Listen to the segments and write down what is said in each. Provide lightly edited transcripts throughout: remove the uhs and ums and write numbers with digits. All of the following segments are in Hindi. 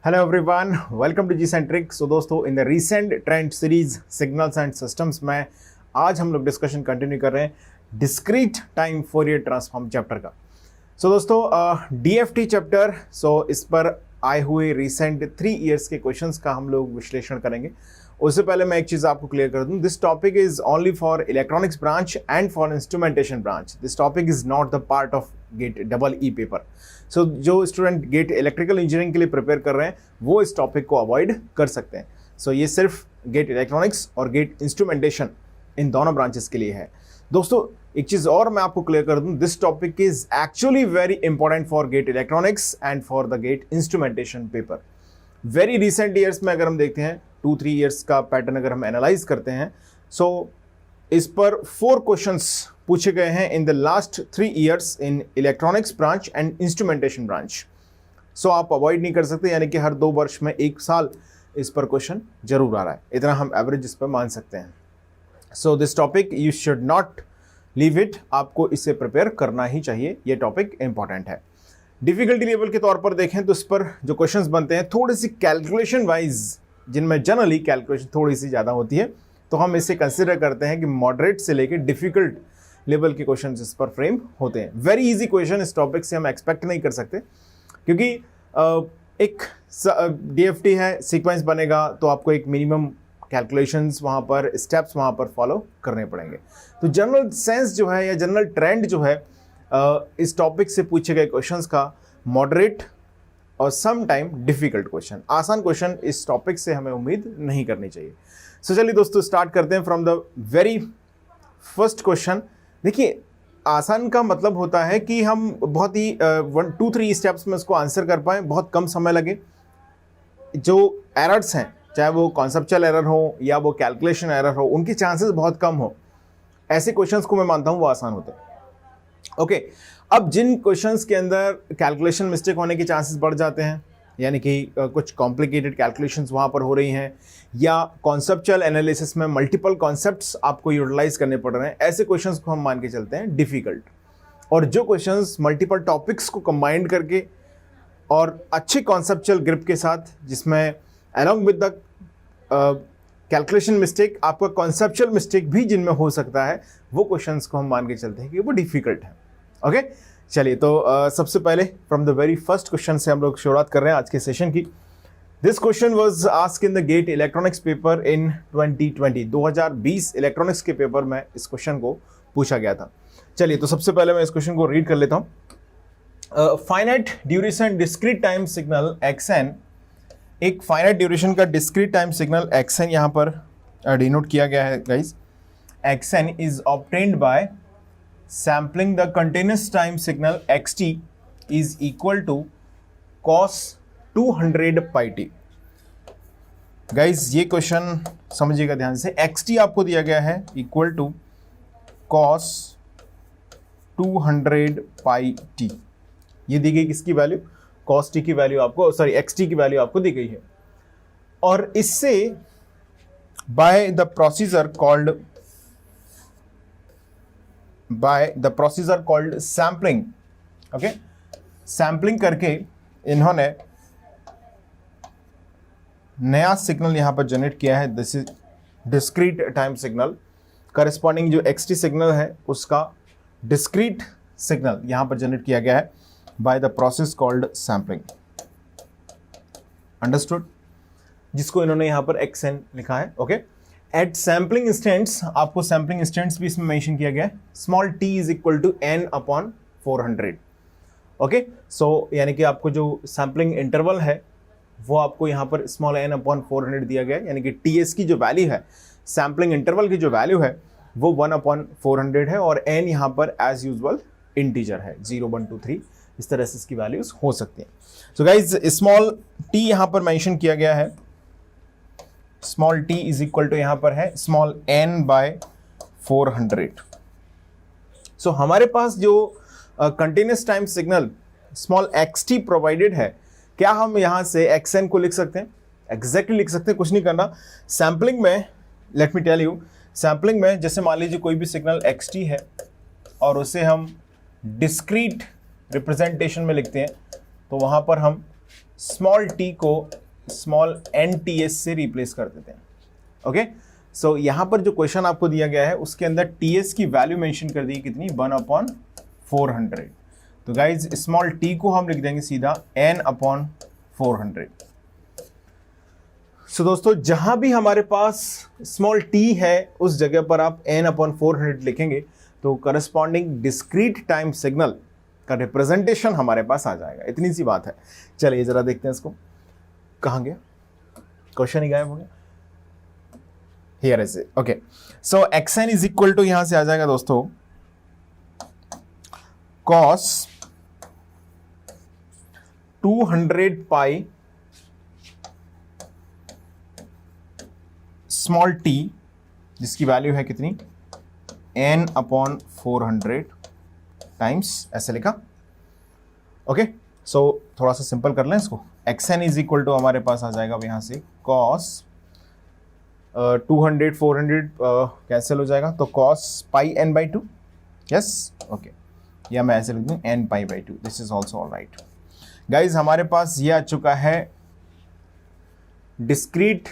Hello everyone, welcome to G centric. So दोस्तों, in the recent trend series signals and systems में आज हम लोग डिस्कशन कंटिन्यू कर रहे हैं discrete time Fourier transform chapter का। सो दोस्तों, डीएफटी चैप्टर, इस पर आए हुए रिसेंट 3 इयर्स के क्वेश्चंस का हम लोग विश्लेषण करेंगे। उससे पहले मैं एक चीज़ आपको क्लियर कर दूं, this topic is only for electronics branch and for instrumentation branch. This topic is not the part of GATE double E paper. So जो स्टूडेंट गेट इलेक्ट्रिकल इंजीनियरिंग के लिए प्रिपेयर कर रहे हैं वो इस टॉपिक को अवॉइड कर सकते हैं। सो ये सिर्फ गेट इलेक्ट्रॉनिक्स और गेट इंस्ट्रूमेंटेशन इन दोनों ब्रांचेस के लिए है। दोस्तों, एक चीज़ और मैं आपको क्लियर कर दूं, this topic is actually very important for GATE electronics and for the GATE instrumentation paper. Very recent years में अगर हम देखते हैं, 2-3 ईयर्स का पैटर्न अगर हम एनालाइज करते हैं, इस पर 4 क्वेश्चंस पूछे गए हैं in the last 3 years in electronics branch and instrumentation branch. आप अवॉइड नहीं कर सकते, यानी कि हर 2 वर्ष में 1 साल इस पर क्वेश्चन जरूर आ रहा है, इतना हम एवरेज इस पर मान सकते हैं। So this topic you should not leave it, आपको इसे प्रिपेयर करना ही चाहिए, ये टॉपिक इंपॉर्टेंट है। डिफिकल्टी लेवल के तौर पर देखें तो इस पर जो क्वेश्चंस बनते हैं थोड़ी सी कैलकुलेशन वाइज, जिनमें जनरली कैलकुलेशन थोड़ी सी ज़्यादा होती है, तो हम इसे कंसिडर करते हैं कि मॉडरेट से लेकर डिफिकल्ट लेवल के क्वेश्चंस इस पर फ्रेम होते हैं। वेरी इजी क्वेश्चन इस टॉपिक से हम एक्सपेक्ट नहीं कर सकते, क्योंकि एक डीएफटी है, सीक्वेंस बनेगा तो आपको एक मिनिमम कैलकुलेशंस वहाँ पर, स्टेप्स वहाँ पर फॉलो करने पड़ेंगे। तो जनरल सेंस जो है या जनरल ट्रेंड जो है इस टॉपिक से पूछे गए क्वेश्चंस का मॉडरेट और सम टाइम डिफिकल्ट क्वेश्चन, आसान क्वेश्चन इस टॉपिक से हमें उम्मीद नहीं करनी चाहिए। चलिए दोस्तों, स्टार्ट करते हैं from the very first question. देखिए, आसान का मतलब होता है कि हम बहुत ही 1-2-3 स्टेप्स में इसको आंसर कर पाएँ, बहुत कम समय लगे। जो एरर्स हैं, चाहे वो कॉन्सेप्चुअल एरर हो या वो कैलकुलेशन एरर हो, उनके चांसेस बहुत कम हो, ऐसे क्वेश्चंस को मैं मानता हूँ वो आसान होते हैं। ओके, अब जिन क्वेश्चंस के अंदर कैलकुलेशन मिस्टेक होने के चांसेस बढ़ जाते हैं, यानी कि कुछ कॉम्प्लिकेटेड कैलकुलेशंस वहाँ पर हो रही हैं, या कॉन्सेप्चुअल एनालिसिस में मल्टीपल कॉन्सेप्ट्स आपको यूटिलाइज करने पड़ रहे हैं, ऐसे क्वेश्चंस को हम मान के चलते हैं डिफ़िकल्ट। और जो क्वेश्चंस मल्टीपल टॉपिक्स को कंबाइंड करके और अच्छे कॉन्सेप्चुअल ग्रिप के साथ, जिसमें along with the calculation mistake आपका कॉन्सेप्चुअल मिस्टेक भी जिनमें हो सकता है, वो क्वेश्चंस को हम मान के चलते हैं कि वो डिफ़िकल्ट है। ओके, चलिए तो सबसे पहले from the very first question से हम लोग शुरुआत कर रहे हैं आज के सेशन की। This question was asked in the GATE electronics paper in 2020। 2020 electronics के पेपर में इस क्वेश्चन को पूछा गया था। चलिए तो सबसे पहले मैं इस क्वेश्चन को रीड कर लेता हूँ। Finite duration discrete time signal xn, एक फाइनाइट ड्यूरेशन का डिस्क्रीट टाइम सिग्नल xn यहाँ पर डिनोट किया गया है guys. xn is obtained by sampling the continuous time signal xt is equal to cos 200 pi t। Guys ये क्वेश्चन समझिएगा ध्यान से, xt आपको दिया गया है equal to cos 200 pi t। ये दी गई किसकी वैल्यू? cos t की वैल्यू आपको, सॉरी xt की वैल्यू आपको दी गई है। और इससे by the procedure called sampling, okay, sampling करके इन्होंने नया सिग्नल यहां पर जनरेट किया है। This is discrete time signal, corresponding जो xt सिग्नल है उसका डिस्क्रीट सिग्नल यहां पर जनरेट किया गया है by the process called sampling. Understood? जिसको इन्होंने यहां पर xn लिखा है। ओके, एट सैम्पलिंग इंस्टेंट्स, आपको सैम्पलिंग इंस्टेंट्स भी इसमें मेंशन किया गया है, small t is equal to n/400। Okay, so यानी कि आपको जो सैम्पलिंग इंटरवल है वो आपको यहाँ पर स्मॉल n/400 दिया गया है, यानी कि ts की जो वैल्यू है, सैम्पलिंग इंटरवल की जो वैल्यू है वो 1/400 है, और n यहाँ पर एज यूजुअल इंटीजर है, 0, 1, 2, 3 इस तरह से इसकी वैल्यूज हो सकती हैं। सो गाइज स्मॉल t यहाँ पर मेंशन किया गया है, small t is equal to यहाँ पर है स्मॉल n/400। सो हमारे पास जो continuous time signal small xt provided है, क्या हम यहाँ से xn को लिख सकते हैं? एग्जैक्टली लिख सकते हैं, कुछ नहीं करना। सैम्पलिंग में, let me tell you, sampling में जैसे मान लीजिए कोई भी सिग्नल xt है और उसे हम डिस्क्रीट रिप्रेजेंटेशन में लिखते हैं, तो वहाँ पर हम स्मॉल टी को स्मॉल एन टी एस से रिप्लेस कर देते हैं। ओके, सो यहां पर जो क्वेश्चन आपको दिया गया है उसके अंदर टी एस की वैल्यू मेंशन कर दी कितनी, 1/400। तो गाइज स्मॉल टी को हम लिख देंगे सीधा n/400। सो दोस्तों जहां भी हमारे पास स्मॉल टी है उस जगह पर आप n/400 लिखेंगे तो करस्पॉन्डिंग डिस्क्रीट टाइम सिग्नल का रिप्रेजेंटेशन हमारे पास आ जाएगा। इतनी सी बात है। चलिए जरा देखते हैं इसको, कहां गया क्वेश्चन, ही गायब हो गया। Here is it. Okay, so xn is equal to यहां से आ जाएगा दोस्तों cos 200 पाई स्मॉल टी, जिसकी वैल्यू है कितनी, n/400 टाइम्स, ऐसे लिखा। ओके, सो थोड़ा सा सिंपल कर लें इसको। xn इज इक्वल टू हमारे पास आ जाएगा अब यहां से cos 200 400 कैंसिल हो जाएगा, तो cos πn/2। यस, ओके, या मैं ऐसे लिख दूं n/2। This is also all right. Guys हमारे पास ये आ चुका है discrete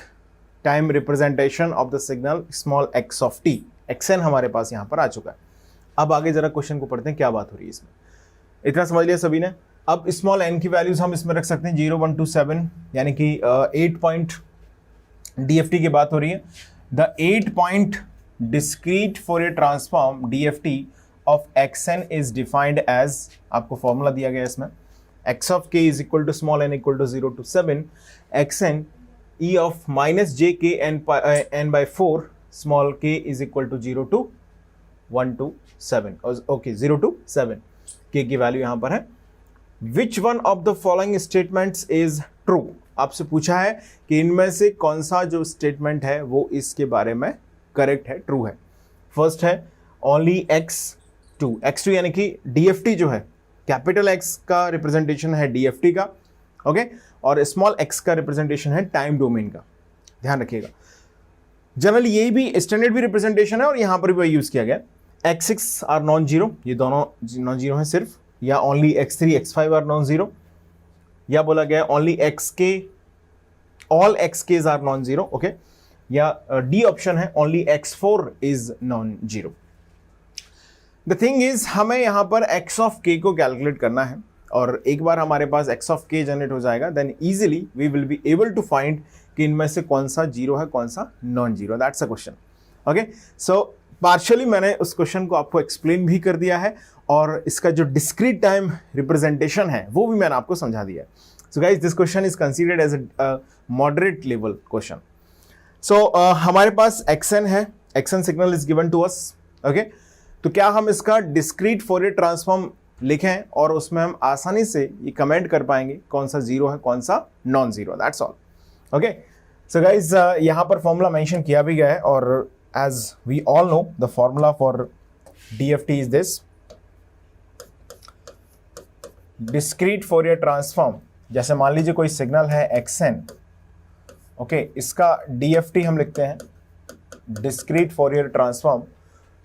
time representation of the signal small x of t। xn हमारे पास यहां पर आ चुका है। अब आगे जरा क्वेश्चन को पढ़ते हैं, क्या बात हो रही है इसमें। इतना समझ लिया सभी ने। अब स्मॉल n की वैल्यूज हम इसमें रख सकते हैं 0 1 2 7, यानी कि 8 पॉइंट DFT की बात हो रही है। The 8 point discrete Fourier transform DFT of xn is defined as, आपको फॉर्मूला दिया गया है इसमें, x of k is equal to small n equal to 0 to 7 xn e of minus j k n/4 small k is equal to 0 to 1 to 7। Okay, 0 to 7 k की वैल्यू यहां पर है। Which one of the following statements is true. आपसे पूछा है कि इनमें से कौन सा जो स्टेटमेंट है वो इसके बारे में करेक्ट है, ट्रू है। फर्स्ट है ओनली x2 यानी कि DFT जो है, कैपिटल X का रिप्रेजेंटेशन है DFT का, ओके, और स्मॉल x का रिप्रेजेंटेशन है टाइम डोमेन का। ध्यान रखिएगा, जनरली यही भी स्टैंडर्ड भी रिप्रेजेंटेशन है और यहां पर भी वही यूज किया गया। x6 आर नॉन जीरो, ये दोनों नॉन जीरो है सिर्फ, या only x3 x5 are non zero, या बोला गया only xk all xk's are non zero, okay, या डी ऑप्शन है only x4 is non zero. The thing is हमें यहां पर x ऑफ k को कैलकुलेट करना है, और एक बार हमारे पास x ऑफ k जनरेट हो जाएगा then easily we will be able to find कि इनमें से कौन सा जीरो है कौन सा non zero. That's a question. Okay, so partially मैंने उस क्वेश्चन को आपको एक्सप्लेन भी कर दिया है, और इसका जो डिस्क्रीट टाइम रिप्रेजेंटेशन है वो भी मैंने आपको समझा दिया है। So guys this question is considered as a moderate level question. So हमारे पास xn है, xn signal is given to us. Okay, तो क्या हम इसका डिस्क्रीट फोरियर ट्रांसफॉर्म लिखें और उसमें हम आसानी से ये कमेंट कर पाएंगे कौन सा जीरो है कौन सा non zero. That's all. Okay, so guys यहाँ पर फॉर्मूला मेंशन किया भी गया है, और as we all know the formula for DFT is this, discrete Fourier transform। जैसे मान लीजिए कोई सिग्नल है xn, ओके, इसका DFT हम लिखते हैं discrete Fourier transform।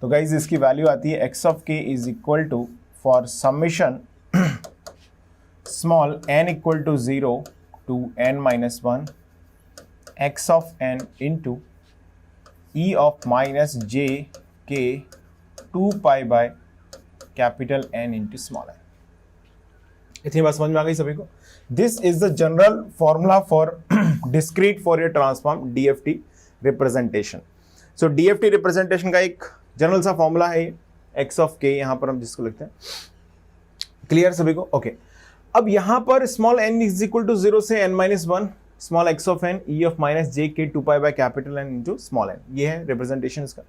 तो गाइज इसकी वैल्यू आती है x of k is equal to for summation small n equal to 0 to n minus 1 x of n into e of minus j k 2 pi by capital N into small n। इतनी बात समझ में आ गई सभी को। This is the general formula for discrete Fourier transform DFT representation. So DFT representation का एक जनरल सा फॉर्मूला है ये, x ऑफ k, यहां पर हम जिसको लिखते हैं। क्लियर सभी को? ओके, अब यहां पर small n is equal to 0 से n minus 1 small x of n e of minus j k 2 pi by capital N into small n, ये है रिप्रेजेंटेशन इसका।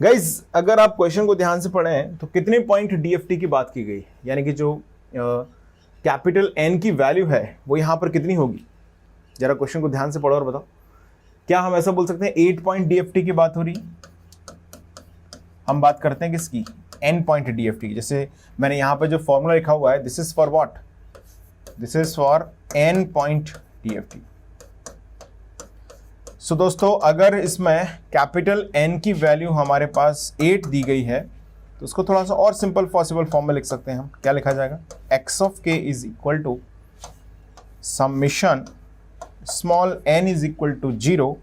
गाइज अगर आप क्वेश्चन को ध्यान से पढ़ें तो कितने पॉइंट DFT की बात की गई, यानी कि जो कैपिटल N की वैल्यू है वो यहां पर कितनी होगी, जरा क्वेश्चन को ध्यान से पढ़ो और बताओ। क्या हम ऐसा बोल सकते हैं 8 पॉइंट DFT की बात हो रही, हम बात करते हैं किसकी, n पॉइंट DFT की। जैसे मैंने यहां पर जो फॉर्मूला लिखा हुआ है, this is for what, this is for n point DFT। सो दोस्तों अगर इसमें कैपिटल N की वैल्यू हमारे पास 8 दी गई है तो उसको थोड़ा सा और सिंपल पॉसिबल फॉर्म में लिख सकते हैं हम। क्या लिखा जाएगा, x of k is equal to summation small n is equal to 0,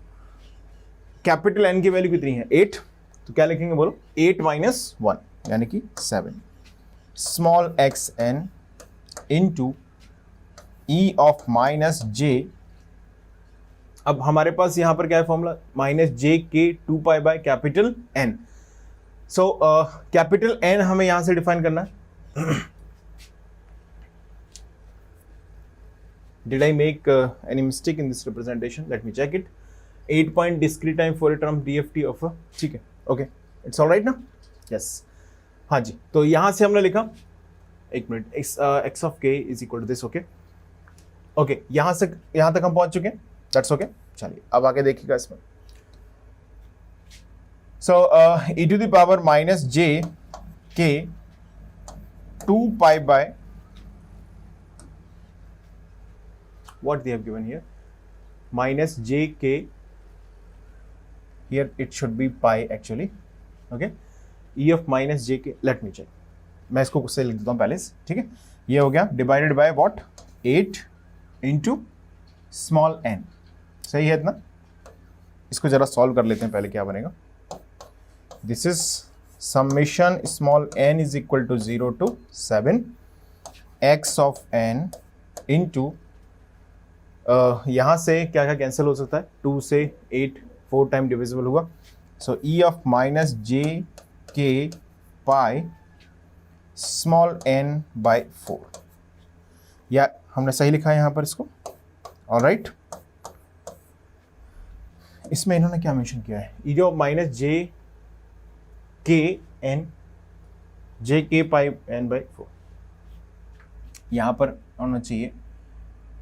capital N की वैल्यू कितनी है 8, तो क्या लिखेंगे बोलो 8 माइनस 1 यानी कि 7, small X N into E of minus J. अब हमारे पास यहां पर क्या है फॉर्मूला, माइनस जे के 2 pi by capital N. So capital N हमें यहां से डिफाइन करना है। Did I make any mistake in this representation? Let me check it. 8 point discrete time Fourier term DFT of a, ठीक है, ओके, इट्स ऑलराइट ना, यस, हाँ जी। तो यहां से हमने लिखा, एक minute, x of k is equal to this, okay okay, यहां से यहां तक हम पहुंच चुके हैं, दैट्स ओके। चलिए अब आगे देखिएगा इसमें। So e to the power minus जे के 2 pi by what they have given here, minus jk, here it should be pi actually, okay, e of minus jk, let me check, मैं इसको कुछ से लिख देता हूँ पहले से, ठीक है, ये हो गया divided by what 8 into small n, सही है इतना। इसको जरा सॉल्व कर लेते हैं पहले, क्या बनेगा, this is summation small n is equal to 0 to 7 x of n into यहाँ से क्या क्या कैंसिल हो सकता है, 2 से 8 4 टाइम डिविजिबल हुआ, सो ई ऑफ माइनस जे के पाई स्मॉल n बाय 4, या हमने सही लिखा है यहाँ पर इसको, ऑलराइट। इसमें इन्होंने क्या मेंशन किया है, ई जो माइनस जे के एन जे के पाई n बाय 4, यहाँ पर होना चाहिए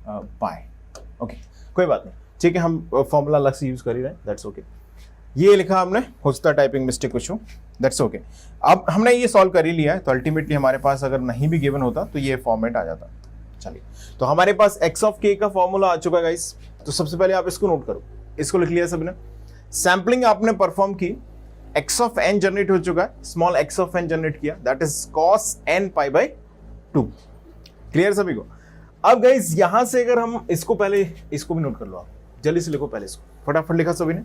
पाई, ओके कोई बात नहीं, ठीक है, हम फॉर्मूला अलग से यूज कर ही रहे हैं, दैट्स ओके। ये लिखा हमने, हो सकता है टाइपिंग मिस्टेक कुछ हो, दैट्स ओके। अब हमने ये सॉल्व कर ही लिया है, तो अल्टीमेटली हमारे पास अगर नहीं भी गिवन होता तो ये फॉर्मेट आ जाता। चलिए, तो हमारे पास x ऑफ k का फॉर्मूला आ चुका है गाइस। तो सबसे पहले आप इसको नोट करो, इसको लिख लिया सबने, सैम्पलिंग आपने परफॉर्म की, x ऑफ n जनरेट हो चुका है, small x of n generate किया, that is cos n pi by 2, clear सभी को। अब गाइस यहां से अगर हम इसको पहले, इसको भी नोट कर लो, आप जल्दी से लिखो पहले इसको, फटाफट लिखा सभी ने।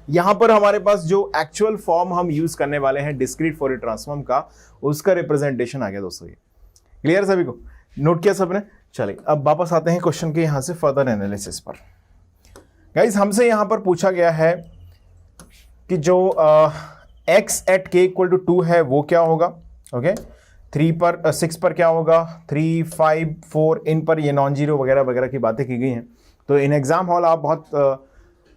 यहां पर हमारे पास जो एक्चुअल फॉर्म हम यूज करने वाले हैं डिस्क्रीट फोरियर ट्रांसफॉर्म का, उसका रिप्रेजेंटेशन आ गया दोस्तों, ये क्लियर सभी को, नोट किया सबने। चलिए अब वापस आते हैं क्वेश्चन के यहां से फर्दर एनालिसिस पर। गाइस हमसे यहां पर पूछा गया है कि जो x at k equal to 2 है वो क्या होगा, ओके 3 पर 6 पर क्या होगा, 3 5 4 इन पर ये नॉन जीरो वगैरह वगैरह की बातें की गई हैं। तो इन एग्जाम हॉल आप बहुत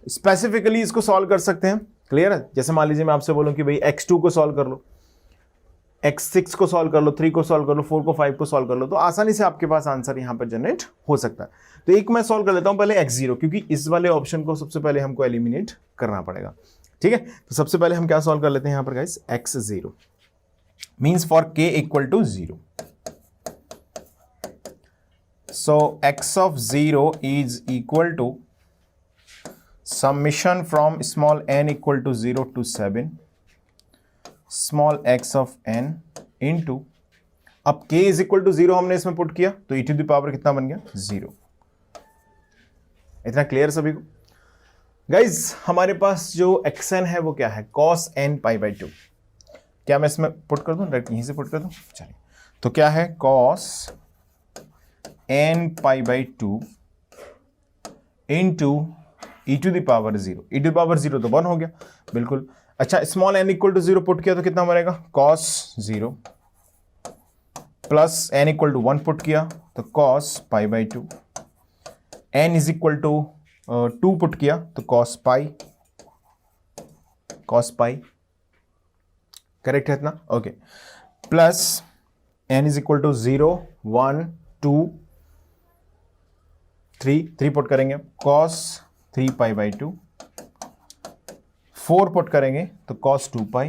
स्पेसिफिकली इसको सॉल्व कर सकते हैं, क्लियर है। जैसे मान लीजिए मैं आपसे बोलूं कि भाई x2 को सॉल्व कर लो, x6 को सॉल्व कर लो, 3 को सॉल्व कर लो, 4 को 5 को सॉल्व कर लो, तो आसानी से आपके पास आंसर यहां पर जनरेट हो सकता है। तो एक मैं सॉल्व कर लेता हूं पहले x0, क्योंकि इस वाले ऑप्शन को सबसे पहले हमको एलिमिनेट करना पड़ेगा, ठीक है। तो सबसे पहले हम क्या सॉल्व कर लेते हैं यहां पर guys, x0 means for k equal to 0. So x of 0 is equal to summation from small n equal to 0 to 7 small x of n into, अब k is equal to 0 हमने इसमें पुट किया तो e to the power कितना बन गया 0। इतना क्लियर सभी को। गाइज हमारे पास जो xn है वो क्या है, cos n पाई बाई 2। क्या मैं इसमें पुट कर दूं, डायरेक्ट यहीं से पुट कर दूं, चलिए। तो क्या है cos n pi by 2 into e to the power 0, e to the power 0 तो 1 हो गया, बिल्कुल। अच्छा small n equal to 0 put किया तो कितना बनेगा, cos 0 plus n equal to 1 put किया तो cos pi by 2, n is equal to 2 put किया तो cos पाई, करेक्ट है इतना, okay. Plus n is equal to 0 1 2 3 put करेंगे cos 3 पाई बाई 2, 4 पुट करेंगे तो cos 2 पाई,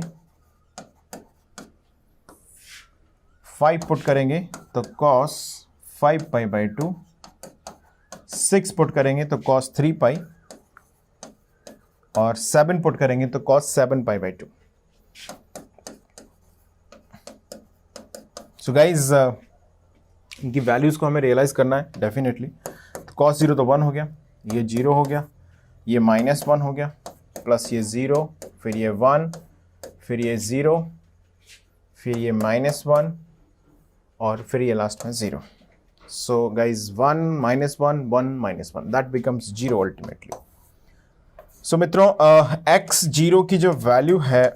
5 पुट करेंगे तो cos 5 पाई बाई 2, 6 पुट करेंगे तो cos 3 पाई, और 7 पुट करेंगे तो cos 7 pi by 2। So guys इनकी वैल्यूज को हमें रियलाइज करना है डेफिनेटली। तो कॉस जीरो तो 1 हो गया, ये 0 हो गया, ये -1 हो गया, प्लस ये 0, फिर ये 1, फिर ये 0, फिर ये -1 और फिर ये लास्ट में 0. So guys 1 -1 1 -1 that becomes 0 ultimately. So मित्रों x0 की जो वैल्यू है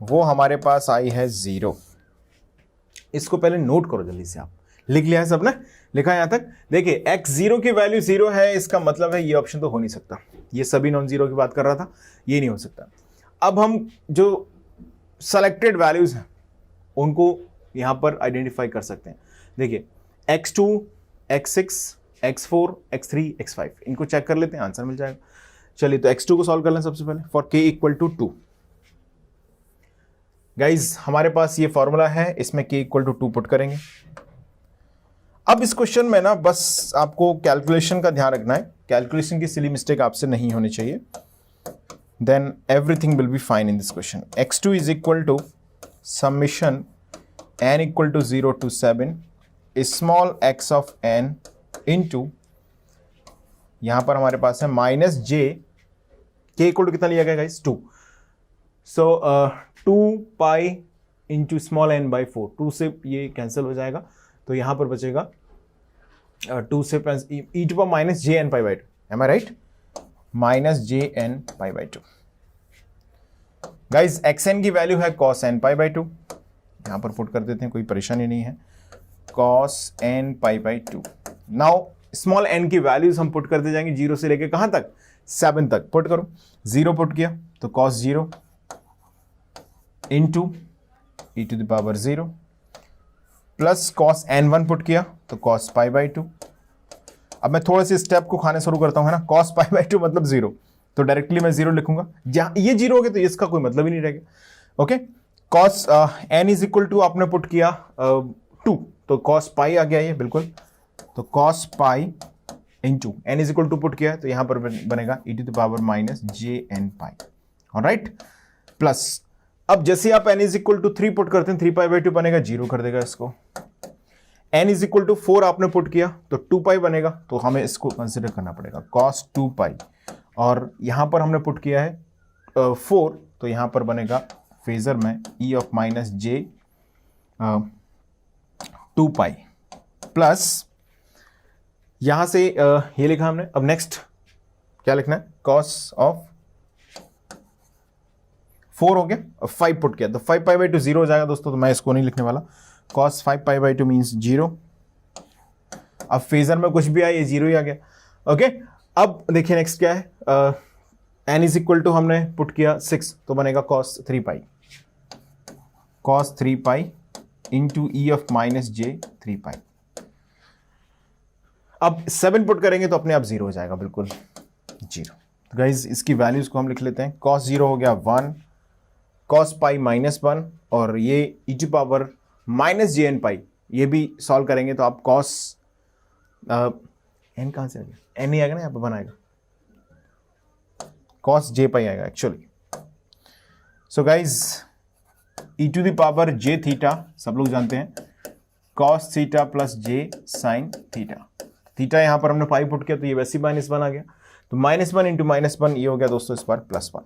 वो हमारे पास आई है 0. इसको पहले नोट करो जल्दी से. आप लिख लिया है सबने? लिखा है यहां तक? देखिए x0 की वैल्यू 0 है, इसका मतलब है ये ऑप्शन तो हो नहीं सकता. ये सभी नॉन जीरो की बात कर रहा था, ये नहीं हो सकता. अब हम जो सेलेक्टेड वैल्यूज हैं उनको यहां पर आइडेंटिफाई कर सकते हैं. देखिए x2, x6, x4, x3, x5 इनको चेक कर लेते हैं, आंसर मिल जाएगा. चलिए तो x2 को सॉल्व कर लें सबसे पहले. For k equal to 2. Guys हमारे पास ये फॉर्मूला है, इसमें k इक्वल टू 2 पुट करेंगे. अब इस क्वेश्चन में ना बस आपको कैलकुलेशन का ध्यान रखना है. कैलकुलेशन की सिली मिस्टेक आपसे नहीं होनी चाहिए. Then everything will be fine in this question. x2 is equal to summation n equal to 0 to 7 small x of n into यहां पर हमारे पास है minus j. k equal to कितना लिया गया guys? 2. So 2 pi into small n by 4. 2 से ये कैंसिल हो जाएगा तो यहां पर बचेगा 2 से e to power minus j n pi by 2. Am I right? Minus j n pi by 2. Guys xn की वैल्यू है cos n पाई बाई 2. यहां पर पुट कर देते हैं, कोई परेशानी नहीं है. cos n pi by 2. Now small n की वैल्यूज हम पुट करते जाएंगे 0 से लेके कहां तक? 7 तक. पुट करो. 0 पुट किया तो cos 0 into e to the power 0 plus cos n1 put किया तो cos पाई बाई 2. अब मैं थोड़े से स्टेप को खाने शुरू करता हूं, है ना. cos पाई बाई 2 मतलब 0, तो डायरेक्टली मैं 0 लिखूंगा. जहां ये 0 हो गया तो इसका कोई मतलब ही नहीं रहेगा. Okay. cos n is equal to आपने पुट किया 2 तो cos पाई आ गया ये बिल्कुल. तो cos pi into n is equal to put किया तो यहां पर बनेगा e to the power minus j n pi. Alright. Plus अब जैसे आप n is equal to 3 put करते हैं 3 पाई बाई 2 बनेगा, 0 कर देगा इसको. n इज इक्वल टू 4 आपने पुट किया तो 2 पाई बनेगा, तो हमें इसको कंसिडर करना पड़ेगा cos 2 पाई. और यहां पर हमने पुट किया है 4 तो यहां पर बनेगा फेजर में e of minus J 2 pi plus यहां से ये लिखा हमने. अब नेक्स्ट क्या लिखना है? cos ऑफ 4 हो गया और 5 पुट किया तो 5 पाई बाई 2 0 हो जाएगा दोस्तों, तो मैं इसको नहीं लिखने वाला. cos 5 pi by 2 means 0. अब फेजर में कुछ भी आया ये 0 ही आ गया. ओके. अब देखिए नेक्स्ट क्या है. n इज इक्वल टू हमने पुट किया 6 तो बनेगा cos 3 pi. cos 3 pi into E of minus j 3 pi. अब 7 पुट करेंगे तो अपने आप 0 हो जाएगा बिल्कुल 0. तो गाइज इसकी वैल्यूज को हम लिख लेते हैं. cos 0 हो गया 1, cos पाई -1 और ये e to power minus j n pi. ये भी सॉल्व करेंगे तो आप cos n कहां से आ गया? n नहीं आएगा ना, यहाँ पर बनाएगा cos j पाई आएगा actually. So guys e to the power j theta सब लोग जानते हैं cos theta plus j sine theta. Theta यहां पर हमने पाई पुट किया तो ये वैसे -1 आ गया, तो -1 इंटू -1 ये हो गया दोस्तों इस बार +1.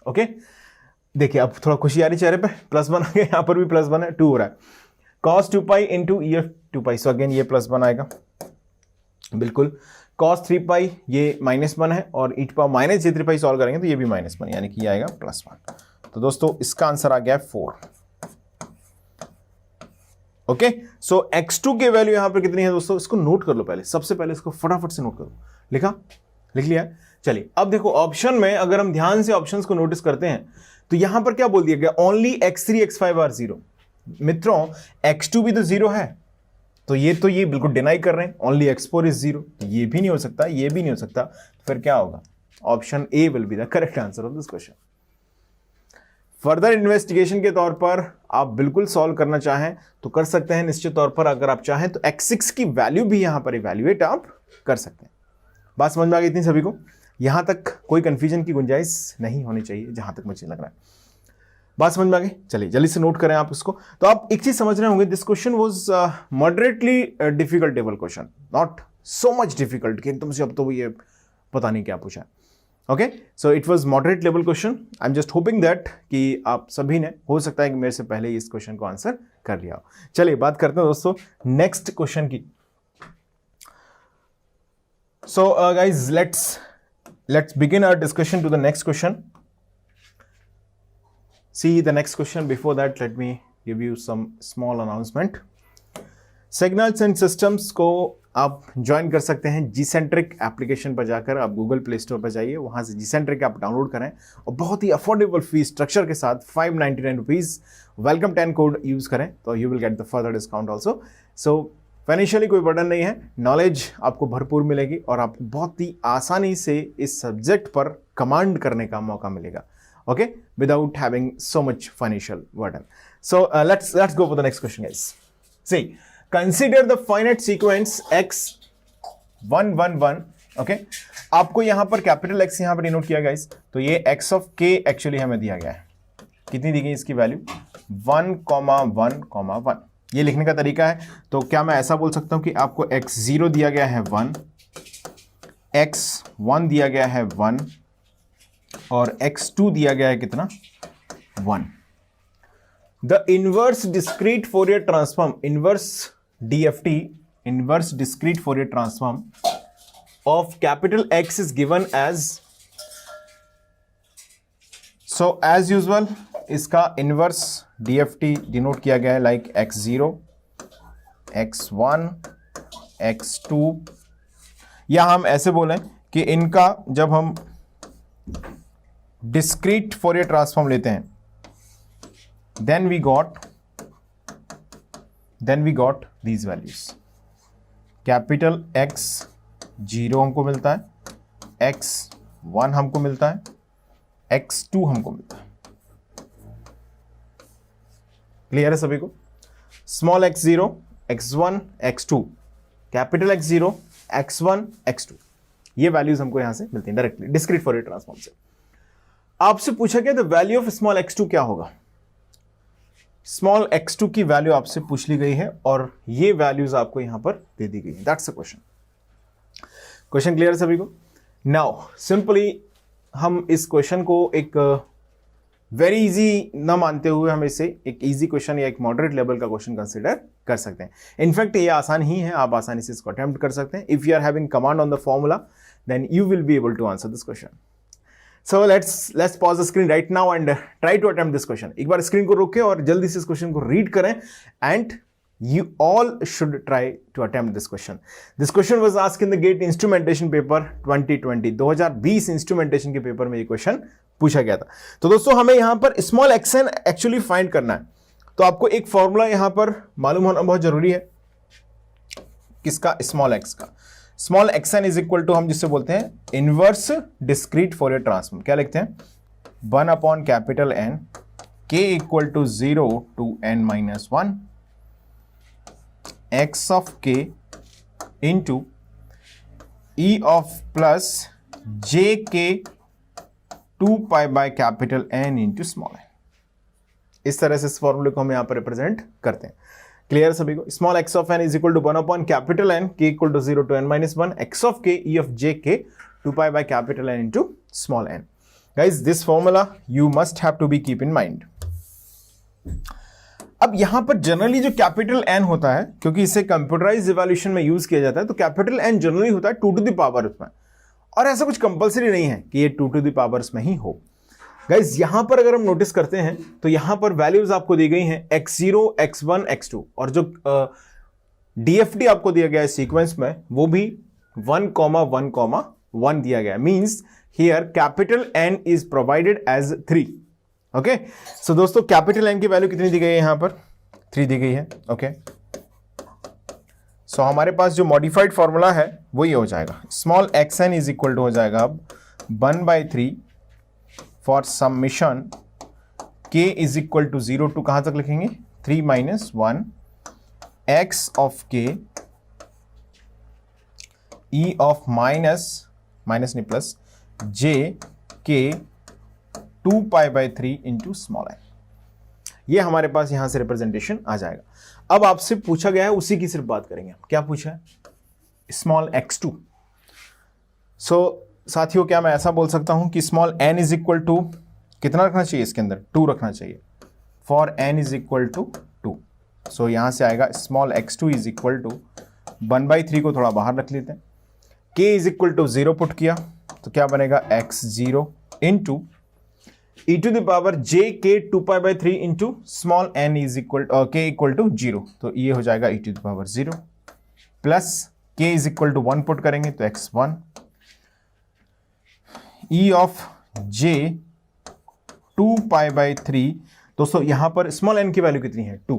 ओके. देखिए अब थोड़ा खुशी आ रही चेहरे पे. +1 आ गया, यहां पर भी +1 है, 2 हो रहा है. cos 2 pi into E of 2 pi. So again ये +1 आएगा बिल्कुल. cos 3 पाई ये -1 है और e to power minus j 3 pi solve करेंगे तो ये भी -1 यानी कि ये आएगा +1. तो दोस्तों इसका आंसर आ गया 4. ओके. सो x2 की वैल्यू यहां पर कितनी है दोस्तों? इसको नोट कर लो पहले, सबसे पहले इसको फटाफट से नोट करो. लिखा? लिख लिया. चलिए अब देखो ऑप्शन में अगर हम ध्यान से ऑप्शंस को नोटिस करते हैं तो यहां पर क्या बोल दिया गया? Only x3 x5 are 0. मित्रों x2 भी तो 0 है, तो ये बिल्कुल डिनाई कर रहे हैं. ओनली x4 इज 0, ये भी नहीं हो सकता, ये भी नहीं हो सकता. तो फिर क्या होगा? Option A will be the correct answer of this question. Further investigation के तौर पर आप बिल्कुल सॉल्व करना चाहें तो कर सकते हैं निश्चित तौर पर. अगर आप चाहें तो x6 की वैल्यू भी यहां पर इवैल्यूएट आप कर सकते हैं. बात समझ में आ गई इतनी सभी को? यहां तक कोई कंफ्यूजन की गुंजाइश नहीं होनी चाहिए जहां तक मुझे लग रहा है. बात समझ में आ गई? चलिए जल्दी से नोट करें आप इसको. तो आप एक चीज समझ रहे होंगे, this question was moderately difficult table question, not so much difficult कि तुमसे अब तो ये पता नहीं क्या पूछा है। Okay, so it was moderate level question. I am just hoping that कि आप सभी ने, हो सकता है कि मेरे से पहले ही इस क्वेश्चन को आंसर कर लिया हो। चलिए बात करते हैं दोस्तों नेक्स्ट क्वेश्चन की। So guys let's begin our discussion to the next question. See the next question. Before that, let me give you some small announcement. Signals and Systems को आप ज्वाइन कर सकते हैं Gcentric एप्लीकेशन पर जाकर। आप गूगल प्ले स्टोर पर जाइए, वहाँ से Gcentric आप डाउनलोड करें और बहुत ही अफोर्डेबल फी स्ट्रक्चर के साथ 599 रुपीज़ वेलकम 10 कोड यूज़ करें तो you will get the further discount also. So financially कोई बर्डन नहीं है, नॉलेज आपको भरपूर मिलेगी और आपको बहुत ही आसानी से इस सब्जेक्ट पर कमांड करने का मौका मिलेगा, okay, without having so much financial burden. So let's go for the next question guys. See consider the finite sequence x111, okay. आपको यहां पर कैपिटल X यहां पर डिनोट किया गाइस, तो ये x ऑफ k एक्चुअली हमें दिया गया है। कितनी दी गई इसकी वैल्यू? 1,1,1। ये लिखने का तरीका है, तो क्या मैं ऐसा बोल सकता हूं कि आपको x0 दिया गया है 1, x1 दिया गया है 1 और x2 दिया गया है कितना? 1। The inverse discrete Fourier transform, inverse DFT, inverse discrete Fourier transform of capital X is given as, so as usual इसका इनवर्स DFT डिनोट किया गया है लाइक x0, x1, x2, या हम ऐसे बोलें कि इनका जब हम डिस्क्रीट फोरियर ट्रांसफॉर्म लेते हैं then we got these values. Capital X0 हमको मिलता है, X1 हमको मिलता है, X2 हमको मिलता है। क्लियर है सभी को? Small x0, x1, x2, capital X0, x1, x2, ये वैल्यूज हमको यहां से मिलती हैं डायरेक्टली डिस्क्रीट फोरियर ट्रांसफॉर्म से। आपसे पूछा गया the value of small x2 क्या होगा? स्मॉल x2 की वैल्यू आपसे पूछ ली गई है और ये वैल्यूज आपको यहां पर दे दी गई है। That's a question. Question clear है सभी को? नाउ सिंपली हम इस क्वेश्चन को एक वेरी इजी ना मानते हुए हम इसे एक इजी क्वेश्चन या एक मॉडरेट लेवल का क्वेश्चन कंसीडर कर सकते हैं। इनफैक्ट ये आसान ही है, आप आसानी से इसको अटेम्प्ट कर सकते हैं। If you are having command on the formula then you will be able to answer this question. So let's pause the screen right now and try to attempt this question. एक बार स्क्रीन को रोकें और जल्दी से इस क्वेश्चन को रीड करें and you all should try to attempt this question. This question was asked in the GATE instrumentation paper 2020. 2020 instrumentation के पेपर में ये क्वेश्चन पूछा गया था। तो दोस्तों हमें यहां पर स्मॉल एक्सन एक्चुअली फाइंड करना है, तो आपको एक फॉर्मूला यहां पर मालूम होना बहुत जरूरी है। किसका? स्मॉल एक्स का। Small xn is equal to हम जिससे बोलते हैं इनवर्स डिस्क्रीट फोरियर ट्रांसफॉर्म। क्या लिखते हैं? 1 upon capital N, k equal to 0 to n-1, x of k into e of plus jk 2 pi by capital N into small n। इस तरह से इस फॉर्मूले को हम यहां पर रिप्रेजेंट करते हैं। क्लियर सभी को? Small x of n is equal to 1 upon capital N, k equal to 0 to n-1, x of k, e of j k 2 pi by capital N into small n। Guys this formula you must have to be keep in mind. अब यहां पर जनरली जो कैपिटल N होता है, क्योंकि इसे कंप्यूटराइज्ड इवैल्यूएशन में यूज किया जाता है, तो कैपिटल N जनरली होता है 2 to the पावर उसमें, और ऐसा कुछ कंपल्सरी नहीं है कि ये 2 to the पावर में ही हो। गाइज यहां पर अगर हम नोटिस करते हैं तो यहां पर वैल्यूज आपको दी गई हैं x0, x1, x2, और जो DFT आपको दिया गया है सीक्वेंस में वो भी 1,1,1 दिया गया है। Means here capital N is provided as 3। Okay, so दोस्तों कैपिटल N की वैल्यू कितनी दी गई है? यहां पर 3 दी गई है। ओके, सो हमारे पास जो मॉडिफाइड फॉर्मूला है वो ये हो जाएगा, small xn is equal to हो जाएगा अब 1/3 for summation k is equal to 0 to कहां तक लिखेंगे? 3 - 1 x of k e of minus नहीं plus j k 2 pi 3 into small n। ये हमारे पास यहां से रिप्रेजेंटेशन आ जाएगा। अब आपसे पूछा गया है, उसी की सिर्फ बात करेंगे। क्या पूछा है? Small x2। सो साथियों, क्या मैं ऐसा बोल सकता हूं कि small n is equal to कितना रखना चाहिए इसके अंदर, 2 रखना चाहिए, for n is equal to 2। So यहां से आएगा small x2 is equal to 1/3 को थोड़ा बाहर रख लेते हैं, k is equal to 0 put किया तो क्या बनेगा x0 into e to the power j k 2π/3 into small n is equal k equal to 0, तो ये हो जाएगा e to the power 0 plus k is equal to 1 put करेंगे तो x1 e ऑफ j 2π/3। दोस्तों यहां पर स्मॉल n की वैल्यू कितनी है, 2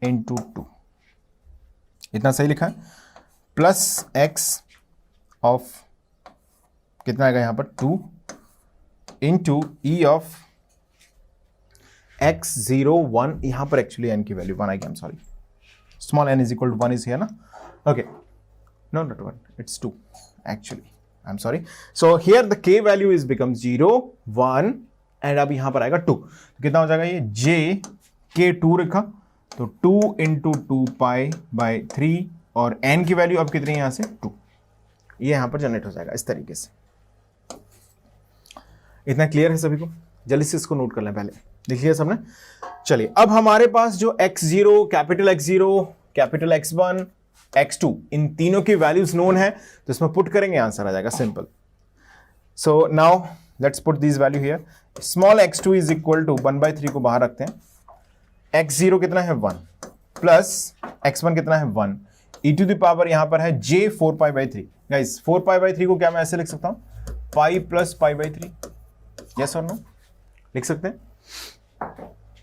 इंटू 2, इतना सही लिखा है, प्लस x ऑफ कितना आएगा यहां पर 2 इंटू ई ऑफ x01, यहां पर एक्चुअली n की वैल्यू 1 आएगी, I am sorry, small n is equal to 1 is here ना, okay, no not 1, it's 2 actually, I am sorry. So here the k value is become 0 1 and अब यहां पर आएगा 2, तो कितना हो जाएगा ये j k 2 रखा तो 2 इंटू 2π/3 और n की वैल्यू अब कितनी है यहां से 2, ये यहां पर जनरेट हो जाएगा इस तरीके से। इतना क्लियर है सभी को? जल्दी से इसको नोट कर लें, पहले लिख लिया सबने। चलिए अब हमारे पास जो x0, capital x0, capital x1, x2 इन तीनों की वैल्यूज नोन है तो इसमें पुट करेंगे, आंसर आ जाएगा simple. So now let's put this value here, small x2 is equal to 1/3 को बाहर रखते हैं, x0 कितना है 1 प्लस x1 कितना है 1, e टू द पावर यहां पर है j 4π/3। गाइस 4π/3 को क्या मैं ऐसे लिख सकता हूं, पाई प्लस π/3, यस और नो लिख सकते हैं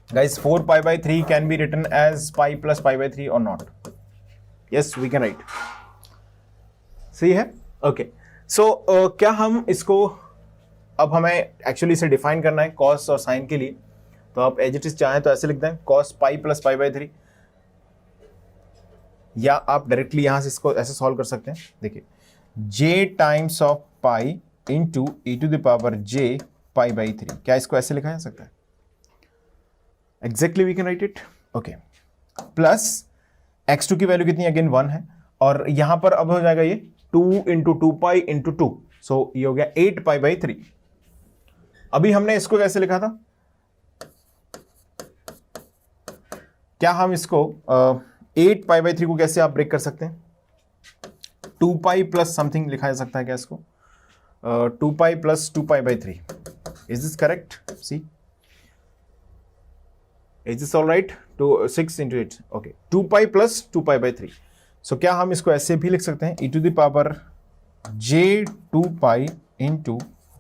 guys, 4π/3 can be written as pi plus π/3 और not, yes we can write, सही है, ओके। सो क्या हम इसको, अब हमें एक्चुअली इसे डिफाइन करना है कॉस और साइन के लिए, तो आप एज इट इज चाहें तो ऐसे लिख दें कॉस पाई प्लस π/3, या आप डायरेक्टली यहां से इसको ऐसे सॉल्व कर सकते हैं। देखिए j times of pi into e to the power j π/3, क्या इसको ऐसे लिखा जा सकता है, exactly we can write it, okay, plus x2 की वैल्यू कितनी अगेन 1 है और यहां पर अब हो जाएगा ये 2 इंटू 2π इंटू 2, सो ये हो गया 8π/3। अभी हमने इसको कैसे लिखा था, क्या हम इसको 8π/3 को कैसे आप ब्रेक कर सकते हैं, 2π प्लस समथिंग लिखा जा सकता है क्या इसको, 2π plus 2π/3, is this correct, see is this all right, 6 into 8, okay, 2π plus 2π/3। So क्या हम इसको ऐसे भी लिख सकते हैं, e to the power j 2π into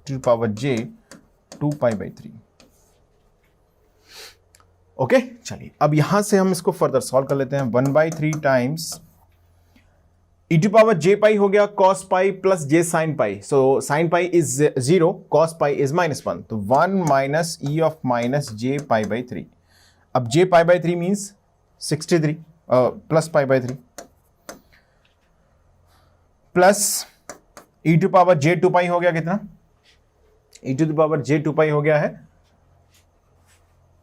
to the power j 2π/3, okay. चलिए अब यहां से हम इसको फर्दर सॉल्व कर लेते हैं, 1/3 times e to power j pi हो गया cos pi plus j sin pi, so sin pi is 0, cos pi is -1, तो 1 minus e of minus j π/3। अब j π/3 means 63 plus π/3 plus e to power j 2π हो गया कितना, e टू पावर j 2π हो गया है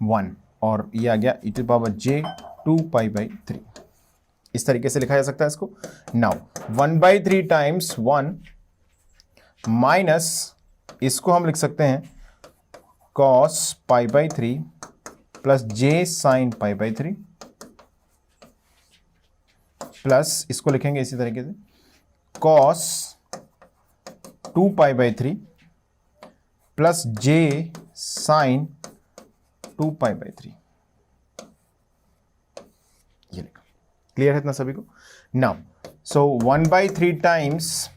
1 और ये आ गया e टू पावर j 2π/3, इस तरीके से लिखा जा सकता है इसको। नाउ 1/3 टाइम्स 1 माइनस इसको हम लिख सकते हैं cos π/3 plus j sin π/3 plus इसको लिखेंगे इसी तरीके से cos 2π/3 प्लस j sin 2π/3, ये लिखा, क्लियर है इतना सभी को। Now so 1/3 times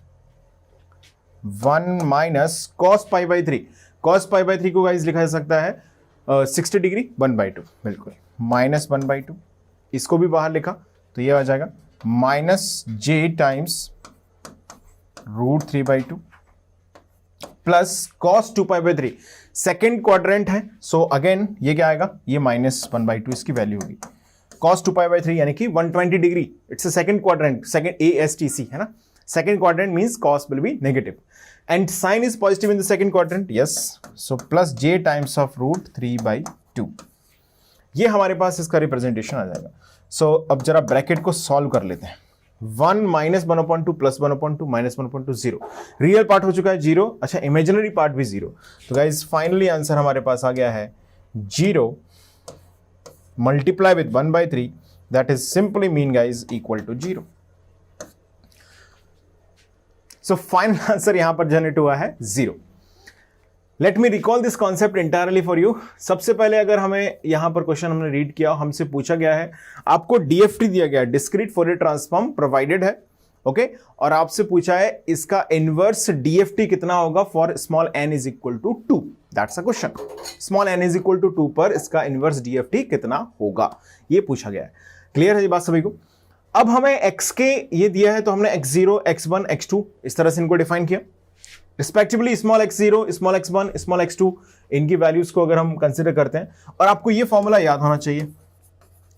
1 minus cos π/3, cos π/3 को गाइस लिखा जा सकता है 60 डिग्री 1/2, बिल्कुल, माइनस 1/2, इसको भी बाहर लिखा तो ये आ जाएगा minus j times √3/2 plus cos 2π/3, second quadrant है, सो अगेन ये क्या आएगा, ये -1/2 इसकी वैल्यू होगी, cos 2π/3 यानी कि 120 degree, it's a second quadrant, second ASTC है ना, second quadrant means cos will be negative and sin is positive in the second quadrant, yes, so plus j times of √3/2, ये हमारे पास इसका रिप्रेजेंटेशन आ जाएगा। सो अब जरा ब्रैकेट को सॉल्व कर लेते हैं, 1 minus 1/2 plus 1/2 minus 1/2 0। Real part हो चुका है 0, अच्छा इमेजिनरी पार्ट भी 0। तो गाइज फाइनली आंसर हमारे पास आ गया है 0 multiply with 1/3, that is simply mean guys equal to 0। So final answer यहां पर जनरेट हुआ है 0। Let me recall this concept entirely for you. सबसे पहले अगर हमें यहां पर क्वेश्चन हमने रीड किया, हमसे पूछा गया है, आपको डीएफटी दिया गया है, डिस्क्रीट फोरियर ट्रांसफॉर्म प्रोवाइडेड है, ओके, और आपसे पूछा है इसका इनवर्स डीएफटी कितना होगा for small n is equal to 2। That's a question. Small n is equal to 2 पर इसका इनवर्स डीएफटी कितना होगा, ये पूछा गया है। क्लियर है ये बात सभी को? अब हमें x के ये दिया है, तो हमने x0, x1, x2 इस तरह से इनको डिफाइन किया respectively. Small x0, small x1, small x2, इनकी वैल्यूज को अगर हम कंसिडर करते हैं, और आपको ये फॉर्मूला याद होना चाहिए,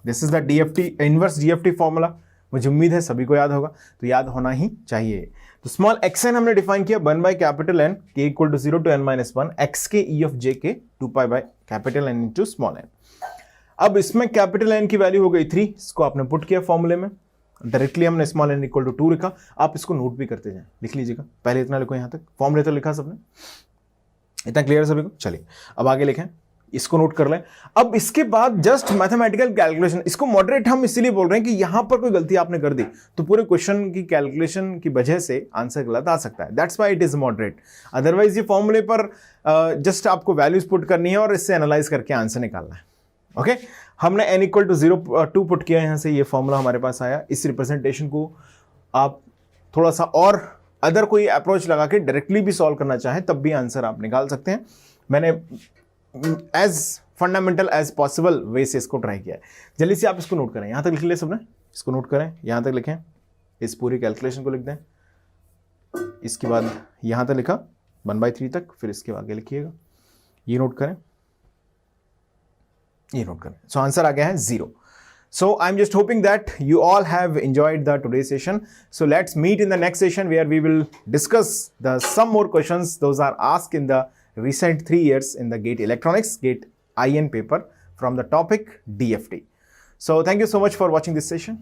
this is the DFT, inverse DFT formula. मुझे उम्मीद है सभी को याद होगा, तो याद होना ही चाहिए। तो स्मॉल xn हमने डिफाइन किया 1 by capital N k equal to 0 to n minus 1 x k e of j k 2 pi by capital N into small n। अब इसमें कैपिटल N की वैल्यू हो गई 3, इसको आपने पुट किया फॉर्मूले में, डायरेक्टली हमने स्मॉल n इक्वल टू 2 लिखा। आप इसको नोट भी करते जाएं, लिख लीजिएगा, पहले इतना लिखो, यहां तक फॉर्मूले तो लिखा सबने, इतना क्लियर है सभी को? चलिए अब आगे लिखें, इसको नोट कर लें। अब इसके बाद जस्ट मैथमेटिकल कैलकुलेशन, इसको मॉडरेट हम इसीलिए बोल रहे हैं कि यहां पर कोई गलती आपने कर दी तो पूरे क्वेश्चन की कैलकुलेशन की वजह से आंसर गलत आ सकता है, that's why it is moderate. Otherwise ये फॉर्मूले पर जस्ट आपको वैल्यूज पुट करनी है और इससे एनालाइज करके आंसर निकालना है, ओके। हमने n इक्वल टू 0 2 पुट किया, यहां से ये फॉर्मूला हमारे पास आया। इस रिप्रेजेंटेशन को आप थोड़ा सा और अदर कोई अप्रोच लगा के डायरेक्टली भी सॉल्व करना चाहें तब भी आंसर आप निकाल सकते हैं। मैंने as fundamental as possible way से इसको ट्राई किया है। जल्दी से आप इसको नोट करें, यहां तक लिख लिया सबने, इसको नोट करें, यहां तक लिखें, इस पूरी कैलकुलेशन को लिख दें, इसके बाद यहां तक लिखा 1/3 तक, फिर इसके आगे लिखिएगा, ये नोट करें, ये नोट करें। सो आंसर आ गया है 0। So I'm just hoping that you all have enjoyed the today's session. So let's meet in the next session where we will discuss some more questions. Those are asked in the recent 3 years in the GATE Electronics, GATE IN paper from the topic DFT. So thank you so much for watching this session.